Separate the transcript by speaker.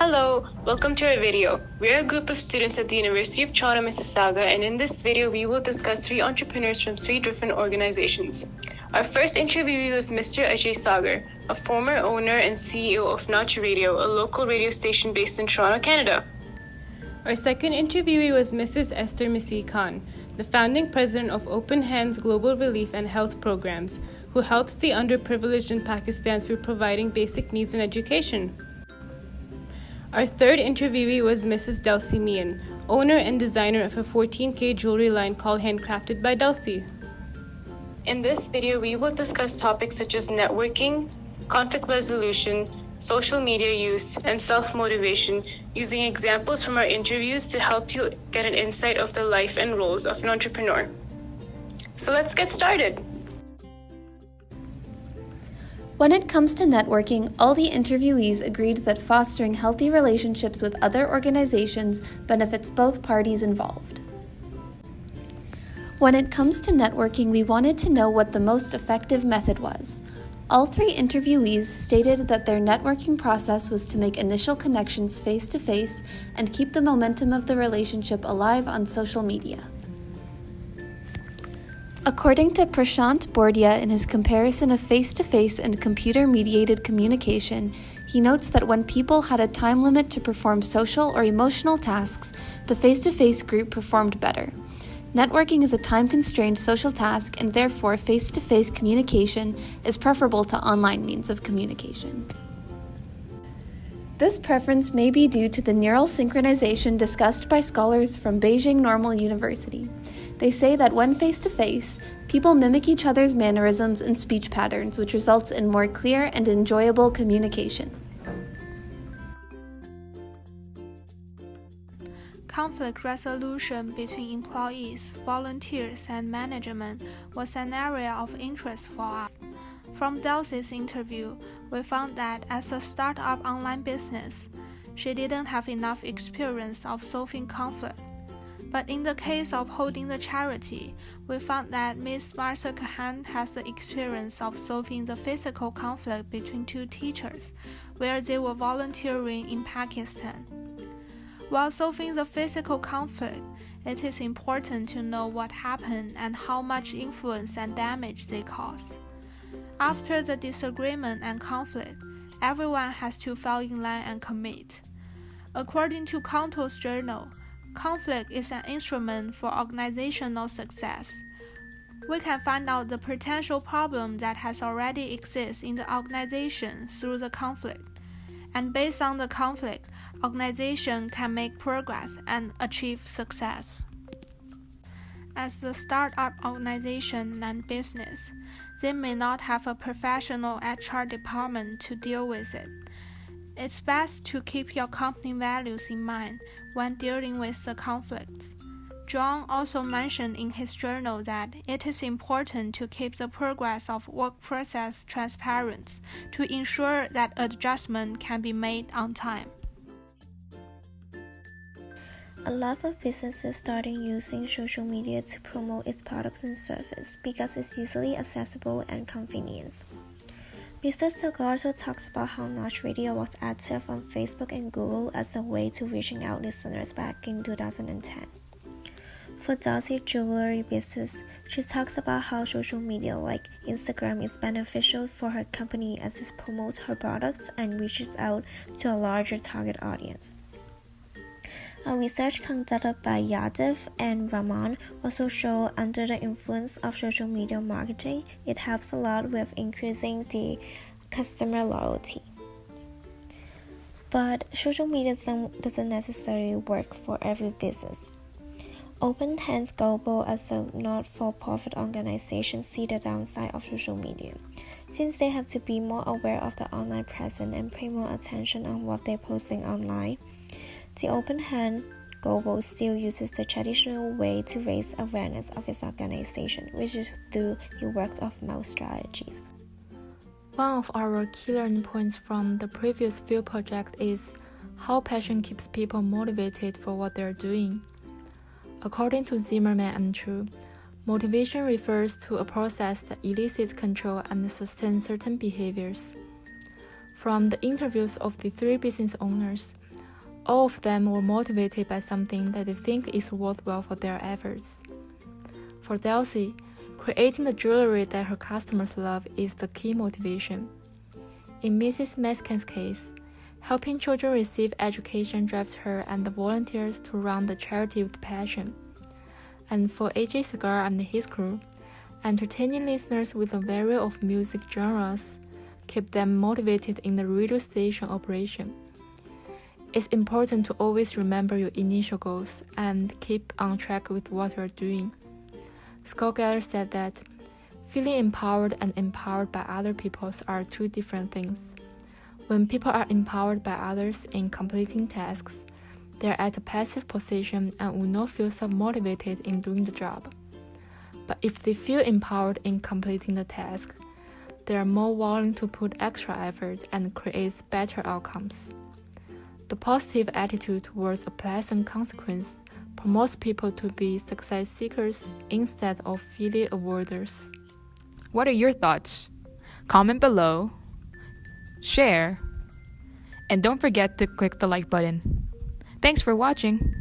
Speaker 1: Hello, welcome to our video. We are a group of students at the University of Toronto, Mississauga, and in this video, we will discuss 3 entrepreneurs from 3 different organizations. Our first interviewee was Mr. Ajay Sagar, a former owner and CEO of Notch Radio, a local radio station based in Toronto, Canada. Our second interviewee was Mrs. Esther Misi Khan, the founding president of Open Hands Global Relief and Health Programs, who helps the underprivileged in Pakistan through providing basic needs and education. Our third interviewee was Mrs. Delcy Meehan, owner and designer of a 14K jewelry line called Handcrafted by Delcy. In this video, we will discuss topics such as networking, conflict resolution, social media use, and self-motivation, using examples from our interviews to help you get an insight of the life and roles of an entrepreneur. So let's get started.
Speaker 2: When it comes to networking, all the interviewees agreed that fostering healthy relationships with other organizations benefits both parties involved. When it comes to networking, we wanted to know what the most effective method was. All 3 interviewees stated that their networking process was to make initial connections face-to-face and keep the momentum of the relationship alive on social media. According to Prashant Bordia in his comparison of face-to-face and computer-mediated communication, he notes that when people had a time limit to perform social or emotional tasks, the face-to-face group performed better. Networking is a time-constrained social task, and therefore face-to-face communication is preferable to online means of communication. This preference may be due to the neural synchronization discussed by scholars from Beijing Normal University. They say that when face-to-face, people mimic each other's mannerisms and speech patterns, which results in more clear and enjoyable communication.
Speaker 3: Conflict resolution between employees, volunteers, and management was an area of interest for us. From Delcy's interview, we found that as a startup online business, she didn't have enough experience of solving conflict. But in the case of holding the charity, we found that Ms. Martha Kahan has the experience of solving the physical conflict between 2 teachers, where they were volunteering in Pakistan. While solving the physical conflict, it is important to know what happened and how much influence and damage they cause. After the disagreement and conflict, everyone has to fall in line and commit. According to Contu's journal, conflict is an instrument for organizational success. We can find out the potential problem that has already exists in the organization through the conflict. And based on the conflict, organization can make progress and achieve success. As the startup organization and business, they may not have a professional HR department to deal with it. It's best to keep your company values in mind when dealing with the conflicts. Jong also mentioned in his journal that it is important to keep the progress of work process transparent to ensure that adjustment can be made on time.
Speaker 4: A lot of businesses starting using social media to promote its products and services because it's easily accessible and convenient. Mr. Sagar also talks about how Notch Radio was active on Facebook and Google as a way to reaching out listeners back in 2010. For Delcy's jewelry business, she talks about how social media like Instagram is beneficial for her company as it promotes her products and reaches out to a larger target audience. A research conducted by Yadav and Raman also show under the influence of social media marketing, it helps a lot with increasing the customer loyalty. But social media doesn't necessarily work for every business. Open Hands Global as a not-for-profit organization see the downside of social media, since they have to be more aware of the online presence and pay more attention on what they're posting online. The Open Hand Global still uses the traditional way to raise awareness of its organization, which is through the word-of-mouth strategies.
Speaker 5: One of our key learning points from the previous few projects is how passion keeps people motivated for what they're doing. According to Zimmerman and Chu, motivation refers to a process that elicits control and sustains certain behaviors. From the interviews of the 3 business owners, All of them were motivated by something that they think is worthwhile for their efforts. For Delcy, creating the jewelry that her customers love is the key motivation. In Mrs. Meskin's case, helping children receive education drives her and the volunteers to run the charity with passion. And for AJ Sagar and his crew, entertaining listeners with a variety of music genres keep them motivated in the radio station operation. It's important to always remember your initial goals and keep on track with what you're doing. Schalk said that feeling empowered and empowered by other people are two different things. When people are empowered by others in completing tasks, they're at a passive position and will not feel so motivated in doing the job. But if they feel empowered in completing the task, they are more willing to put extra effort and create better outcomes. The positive attitude towards a pleasant consequence promotes people to be success seekers instead of failure avoiders.
Speaker 6: What are your thoughts? Comment below, share, and don't forget to click the like button. Thanks for watching.